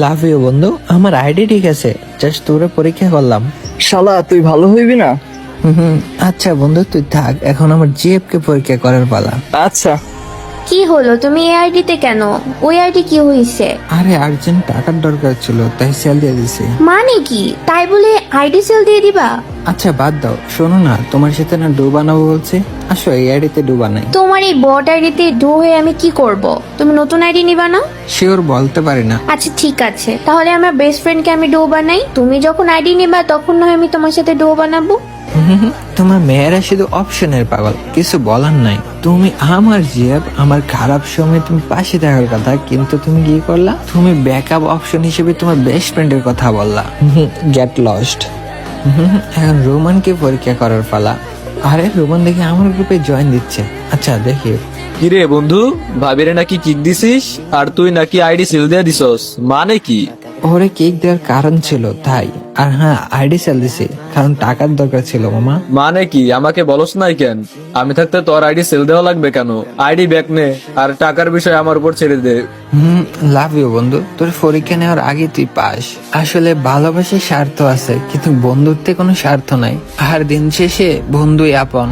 Love you বন্ধু, আমার ID ঠিক আছে, জাস্ট তোরে পরীক্ষা করলাম। শালা তুই ভালো হইবি না? আচ্ছা বন্ধু তুই থাক, এখন আমার জিএফ কে পরীক্ষা করার পালা। আচ্ছা। কি হলো, তুমি এই আইডিতে কেন? ওই আইডি কি হয়েছে? আরে আর্জেন্ট টাকার দরকার ছিল, তাই সেল দিয়ে দিছি। মানে কি, তাই বলে আইডি সেল দিয়ে দিবা? আচ্ছা বাদ দাও, শোনো না, তোমার সাথে না ডো বানাবো বলছে, আসো এই আইডিতে ডো বানাই। তোমার এই বট আইডিতে ডো হয়ে আমি কি করব? তুমি নতুন আইডি নিবা না? শিওর বলতে পারি না। আচ্ছা ঠিক আছে, তাহলে আমার বেস্ট ফ্রেন্ডকে আমি ডো বানাই, তুমি যখন আইডি নিবা তখন না হয় আমি তোমার সাথে ডো বানাবো। তোমার মেয়েরা শুধু অপশনের পাগল, কিছু বলার নাই। তুমি আমার জিএফ, আমার খারাপ সময় তুমি পাশে থাকার কথা, কিন্তু তুমি কি করলা? তুমি ব্যাকআপ অপশন হিসেবে তোমার বেস্ট ফ্রেন্ডের কথা বললা। Get lost. এখন রোমানকে পরীক্ষা করার পালা। আরে রোমান দেখি আমার গ্রুপে জয়েন দিচ্ছে। আচ্ছা দেখি। কিরে বন্ধু, ভাবিরে নাকি কিক দিছিস আর তুই নাকি আইডি সিল দিয়ে দিছস, মানে কি? ওরে কেক দেওয়ার কারণ ছিল তাই, আর হ্যাঁ আইডি সেল দিছি কারণ টাকার দরকার ছিল মামা। মানে কি আমাকে বলস নাই কেন? আমি থাকতে তোর আইডি সেল দেওয়া লাগবে কেন? আইডি ব্যাক নে আর টাকার বিষয় আমার উপর ছেড়ে দে। লাভ ইউ বন্ধু, তোর পরীক্ষা নেওয়ার আগে তুই পাস। আসলে ভালোবাসার স্বার্থ আছে, কিন্তু বন্ধুত্বে কোনো স্বার্থ নাই, আর দিন শেষে বন্ধুই আপন।